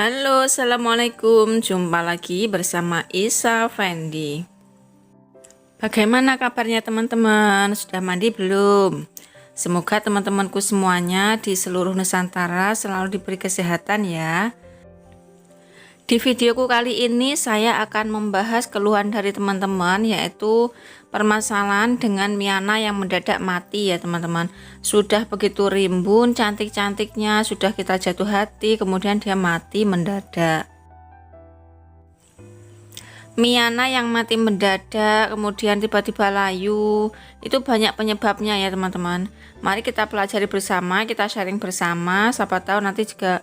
Halo, assalamualaikum. Jumpa lagi bersama Isa Fendi. Bagaimana kabarnya teman-teman? Sudah mandi belum? Semoga teman-temanku semuanya di seluruh Nusantara selalu diberi kesehatan ya. Di videoku kali ini saya akan membahas keluhan dari teman-teman, yaitu permasalahan dengan Miana yang mendadak mati ya teman-teman. Sudah begitu rimbun, cantik-cantiknya, sudah kita jatuh hati, kemudian dia mati mendadak. Miana yang mati mendadak, kemudian tiba-tiba layu, itu banyak penyebabnya ya teman-teman. Mari kita pelajari bersama, kita sharing bersama, siapa tahu nanti juga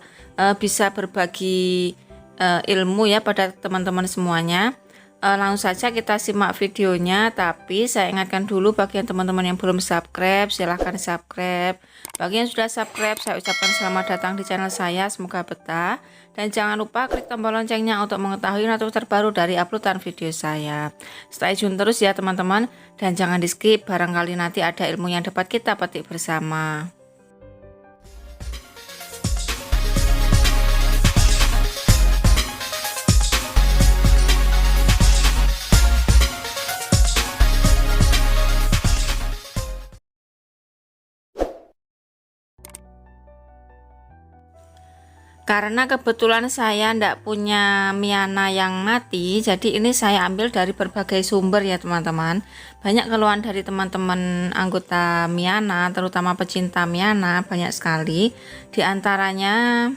bisa berbagi ilmu ya pada teman-teman semuanya. Langsung saja kita simak videonya, tapi saya ingatkan dulu bagi yang teman-teman yang belum subscribe, silahkan subscribe. Bagi yang sudah subscribe, saya ucapkan selamat datang di channel saya, semoga betah. Dan jangan lupa klik tombol loncengnya untuk mengetahui notifikasi terbaru dari uploadan video saya. Stay tune terus ya teman-teman, dan jangan di skip, barangkali nanti ada ilmu yang dapat kita petik bersama. Karena kebetulan saya ndak punya Miana yang mati, jadi ini saya ambil dari berbagai sumber ya teman-teman. Banyak keluhan dari teman-teman anggota Miana, terutama pecinta Miana, banyak sekali. Di antaranya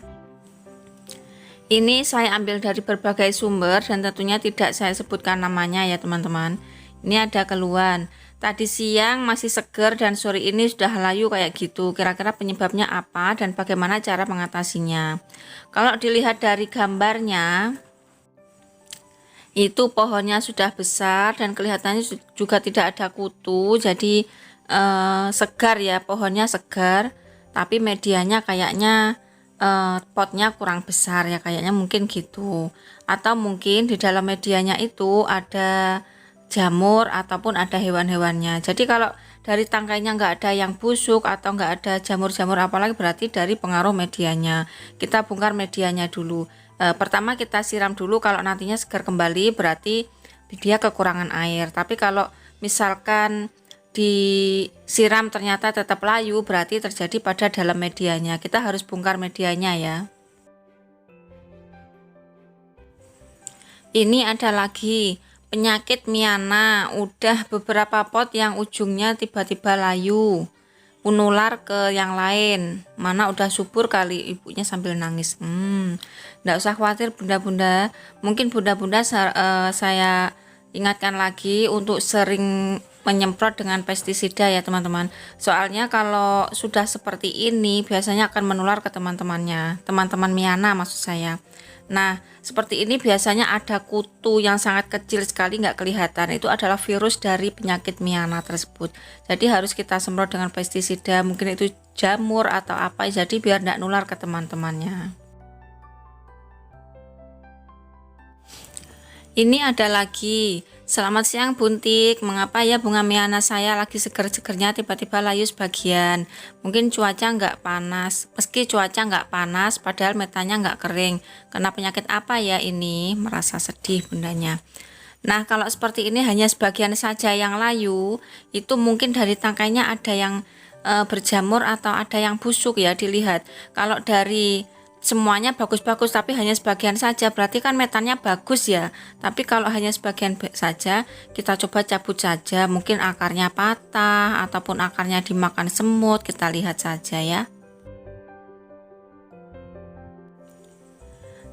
ini saya ambil dari berbagai sumber dan tentunya tidak saya sebutkan namanya ya teman-teman. Ini ada keluhan. Tadi siang masih seger dan sore ini sudah layu kayak gitu. Kira-kira penyebabnya apa dan bagaimana cara mengatasinya? Kalau dilihat dari gambarnya, itu pohonnya sudah besar dan kelihatannya juga tidak ada kutu. Jadi segar ya, pohonnya segar. Tapi medianya kayaknya potnya kurang besar ya, kayaknya mungkin gitu. Atau mungkin di dalam medianya itu ada jamur ataupun ada hewan-hewannya. Jadi kalau dari tangkainya nggak ada yang busuk atau nggak ada jamur-jamur apalagi, berarti dari pengaruh medianya. Kita bongkar medianya dulu. Pertama kita siram dulu, kalau nantinya segar kembali berarti dia kekurangan air. Tapi kalau misalkan disiram ternyata tetap layu, berarti terjadi pada dalam medianya. Kita harus bongkar medianya ya. Ini ada lagi penyakit Miana, udah beberapa pot yang ujungnya tiba-tiba layu, menular ke yang lain. Mana udah subur kali, ibunya sambil nangis. Nggak usah khawatir bunda-bunda. Mungkin bunda-bunda saya ingatkan lagi untuk sering menyemprot dengan pestisida ya teman-teman. Soalnya kalau sudah seperti ini biasanya akan menular ke teman-temannya, teman-teman Miana maksud saya. Nah, seperti ini biasanya ada kutu yang sangat kecil sekali, nggak kelihatan. Itu adalah virus dari penyakit Miana tersebut. Jadi harus kita semprot dengan pestisida, mungkin itu jamur atau apa, jadi biar nggak nular ke teman-temannya. Ini ada lagi. Selamat siang Buntik, mengapa ya bunga Miana saya lagi seger-segernya tiba-tiba layu sebagian? Mungkin cuaca nggak panas. Meski cuaca nggak panas, padahal metanya nggak kering. Kena penyakit apa ya ini? Merasa sedih bundanya. Nah, kalau seperti ini hanya sebagian saja yang layu, itu mungkin dari tangkainya ada yang berjamur atau ada yang busuk ya, dilihat. Kalau dari semuanya bagus-bagus tapi hanya sebagian saja, berarti kan metannya bagus ya. Tapi kalau hanya sebagian saja, kita coba cabut saja, mungkin akarnya patah ataupun akarnya dimakan semut, kita lihat saja ya.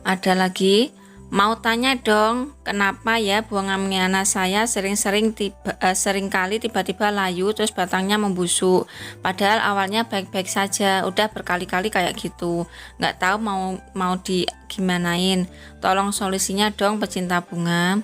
Ada lagi, mau tanya dong, kenapa ya bunga Miana saya seringkali tiba-tiba layu terus batangnya membusuk. Padahal awalnya baik-baik saja, udah berkali-kali kayak gitu. Nggak tahu mau gimanain. Tolong solusinya dong pecinta bunga.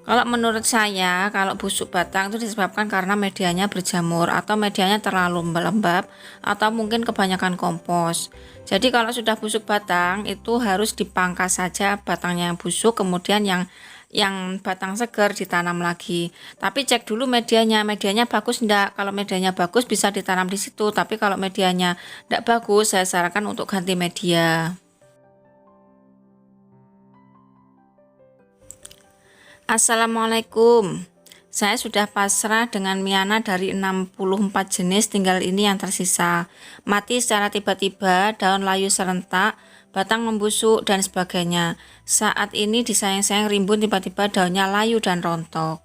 Kalau menurut saya, kalau busuk batang itu disebabkan karena medianya berjamur atau medianya terlalu lembab atau mungkin kebanyakan kompos. Jadi kalau sudah busuk batang itu harus dipangkas saja batangnya yang busuk, kemudian yang batang segar ditanam lagi. Tapi cek dulu medianya bagus enggak. Kalau medianya bagus bisa ditanam di situ, tapi kalau medianya enggak bagus saya sarankan untuk ganti media. Assalamualaikum. Saya sudah pasrah dengan Miana dari 64 jenis, tinggal ini yang tersisa. Mati secara tiba-tiba, daun layu serentak, batang membusuk, dan sebagainya. Saat ini disayang-sayang rimbun, tiba-tiba daunnya layu dan rontok.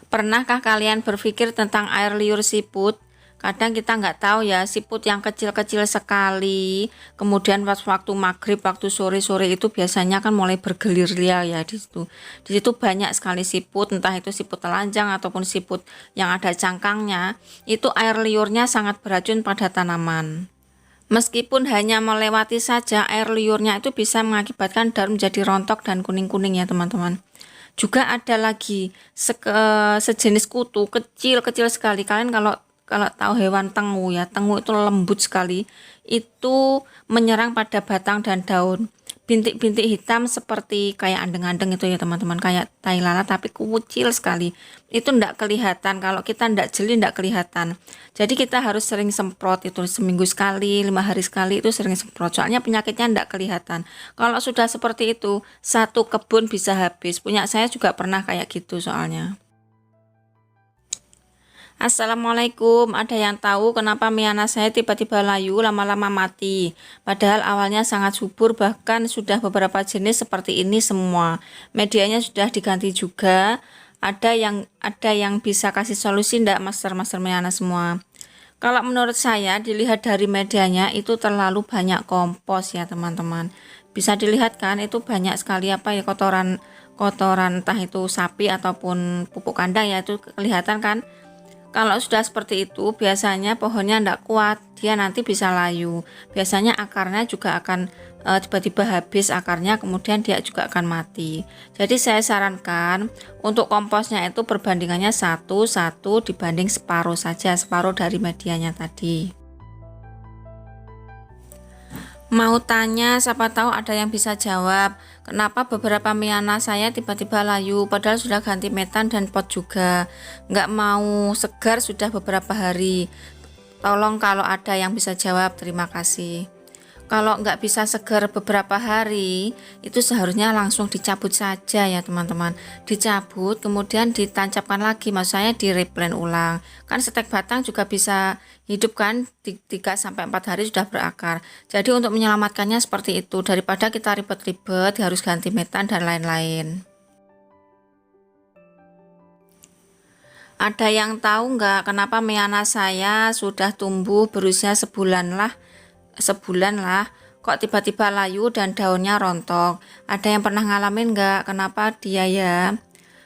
Pernahkah kalian berpikir tentang air liur siput? Kadang kita nggak tahu ya, siput yang kecil-kecil sekali, kemudian pas waktu maghrib, waktu sore-sore itu biasanya kan mulai bergelir liar ya di situ. Di situ banyak sekali siput, entah itu siput telanjang ataupun siput yang ada cangkangnya. Itu air liurnya sangat beracun pada tanaman. Meskipun hanya melewati saja, air liurnya itu bisa mengakibatkan daun menjadi rontok dan kuning-kuning ya teman-teman. Juga ada lagi sejenis kutu kecil-kecil sekali. Kalian kalau tahu hewan tengu ya, tengu itu lembut sekali, itu menyerang pada batang dan daun. Bintik-bintik hitam seperti kayak andeng-andeng itu ya teman-teman, kayak tai lalat tapi kecil sekali. Itu ndak kelihatan, kalau kita ndak jeli ndak kelihatan. Jadi kita harus sering semprot itu seminggu sekali, 5 hari sekali itu sering semprot. Soalnya penyakitnya ndak kelihatan. Kalau sudah seperti itu, satu kebun bisa habis. Punya saya juga pernah kayak gitu soalnya. Assalamualaikum, ada yang tahu kenapa Miana saya tiba-tiba layu lama-lama mati? Padahal awalnya sangat subur, bahkan sudah beberapa jenis seperti ini semua. Medianya sudah diganti juga. Ada yang bisa kasih solusi ndak master Miana semua? Kalau menurut saya dilihat dari medianya itu terlalu banyak kompos ya teman-teman. Bisa dilihat kan itu banyak sekali apa ya kotoran kotoran entah itu sapi ataupun pupuk kandang ya itu kelihatan kan. Kalau sudah seperti itu, biasanya pohonnya tidak kuat, dia nanti bisa layu. Biasanya akarnya juga akan tiba-tiba habis akarnya, kemudian dia juga akan mati. Jadi saya sarankan untuk komposnya itu perbandingannya 1:1 dibanding separuh saja, separuh dari medianya tadi. Mau tanya, siapa tahu ada yang bisa jawab. Kenapa beberapa Miana saya tiba-tiba layu, padahal sudah ganti metan dan pot juga. Nggak mau segar sudah beberapa hari. Tolong kalau ada yang bisa jawab, terima kasih. Kalau nggak bisa segar beberapa hari, itu seharusnya langsung dicabut saja ya teman-teman. Dicabut, kemudian ditancapkan lagi, maksud saya di replant ulang. Kan stek batang juga bisa hidup kan, 3-4 hari sudah berakar. Jadi untuk menyelamatkannya seperti itu, daripada kita ribet-ribet, harus ganti metan dan lain-lain. Ada yang tahu nggak kenapa Miana saya sudah tumbuh berusia sebulan lah kok tiba-tiba layu dan daunnya rontok? Ada yang pernah ngalamin nggak kenapa dia ya?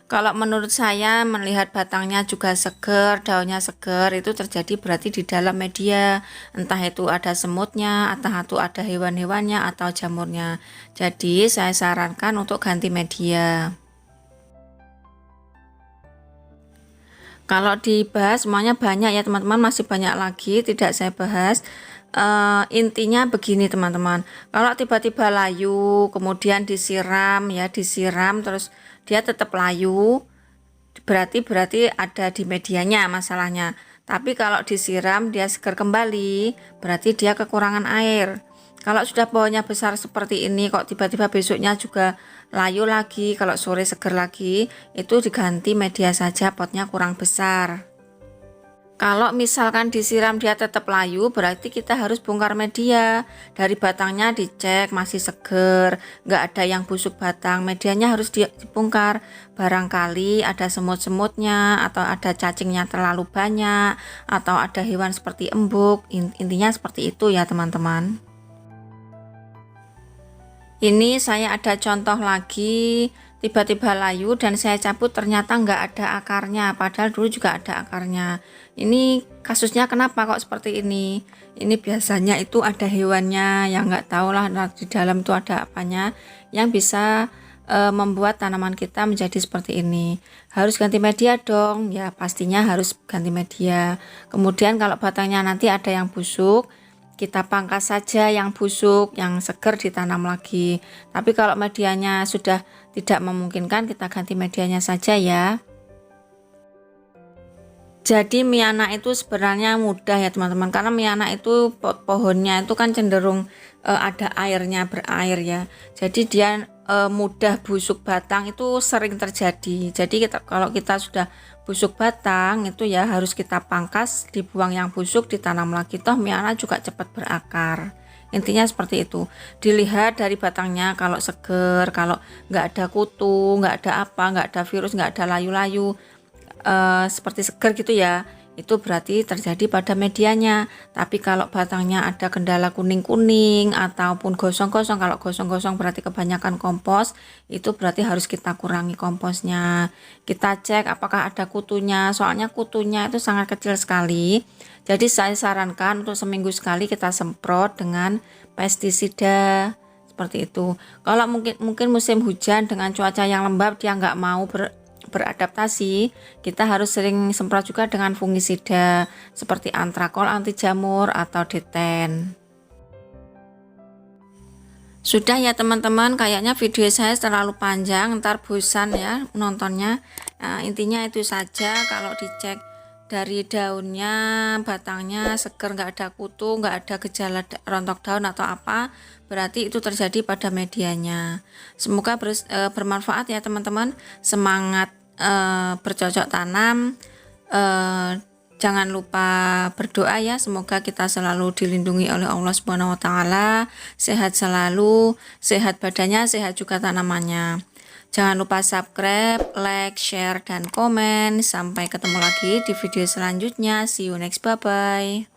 Kalau menurut saya melihat batangnya juga seger, daunnya seger, itu terjadi berarti di dalam media, entah itu ada semutnya, entah itu ada hewan-hewannya atau jamurnya. Jadi saya sarankan untuk ganti media. Kalau dibahas semuanya banyak ya teman-teman, masih banyak lagi tidak saya bahas. Intinya begini teman-teman, kalau tiba-tiba layu kemudian disiram ya, disiram terus dia tetap layu, berarti ada di medianya masalahnya. Tapi kalau disiram dia segar kembali, berarti dia kekurangan air. Kalau sudah pohonnya besar seperti ini kok tiba-tiba besoknya juga layu lagi, kalau sore segar lagi, itu diganti media saja, potnya kurang besar. Kalau misalkan disiram dia tetap layu, berarti kita harus bongkar media. Dari batangnya dicek masih seger, nggak ada yang busuk batang, medianya harus dibongkar. Barangkali ada semut-semutnya, atau ada cacingnya terlalu banyak, atau ada hewan seperti embuk. Intinya seperti itu ya teman-teman. Ini saya ada contoh lagi, tiba-tiba layu dan saya cabut ternyata nggak ada akarnya, padahal dulu juga ada akarnya. Ini kasusnya kenapa kok seperti ini? Ini biasanya itu ada hewannya yang nggak tahu lah di dalam itu ada apanya yang bisa membuat tanaman kita menjadi seperti ini. Harus ganti media dong, ya pastinya harus ganti media. Kemudian kalau batangnya nanti ada yang busuk, kita pangkas saja yang busuk, yang segar ditanam lagi. Tapi kalau medianya sudah tidak memungkinkan, kita ganti medianya saja ya. Jadi Miana itu sebenarnya mudah ya teman-teman, karena Miana itu pohonnya itu kan cenderung ada airnya, berair ya. Jadi dia mudah busuk batang itu sering terjadi. Jadi kalau kita sudah busuk batang itu ya harus kita pangkas, dibuang yang busuk, ditanam lagi, toh miana juga cepat berakar. Intinya seperti itu. Dilihat dari batangnya, kalau seger, kalau nggak ada kutu, nggak ada apa, nggak ada virus, nggak ada layu-layu, seperti seger gitu ya, itu berarti terjadi pada medianya. Tapi kalau batangnya ada kendala kuning-kuning ataupun gosong-gosong, kalau gosong-gosong berarti kebanyakan kompos, itu berarti harus kita kurangi komposnya. Kita cek apakah ada kutunya, soalnya kutunya itu sangat kecil sekali. Jadi saya sarankan untuk seminggu sekali kita semprot dengan pestisida seperti itu. Kalau mungkin musim hujan dengan cuaca yang lembab dia nggak mau beradaptasi, kita harus sering semprot juga dengan fungisida seperti antrakol, anti jamur, atau deten. Sudah ya teman-teman, kayaknya video saya terlalu panjang, ntar bosan ya nontonnya. Nah, intinya itu saja. Kalau dicek dari daunnya, batangnya seger, nggak ada kutu, nggak ada gejala rontok daun atau apa, berarti itu terjadi pada medianya. Semoga bermanfaat ya teman-teman. Semangat bercocok tanam. Jangan lupa berdoa ya, semoga kita selalu dilindungi oleh Allah Subhanahu wa taala, sehat selalu, sehat badannya, sehat juga tanamannya. Jangan lupa subscribe, like, share, dan komen. Sampai ketemu lagi di video selanjutnya. See you next, bye bye.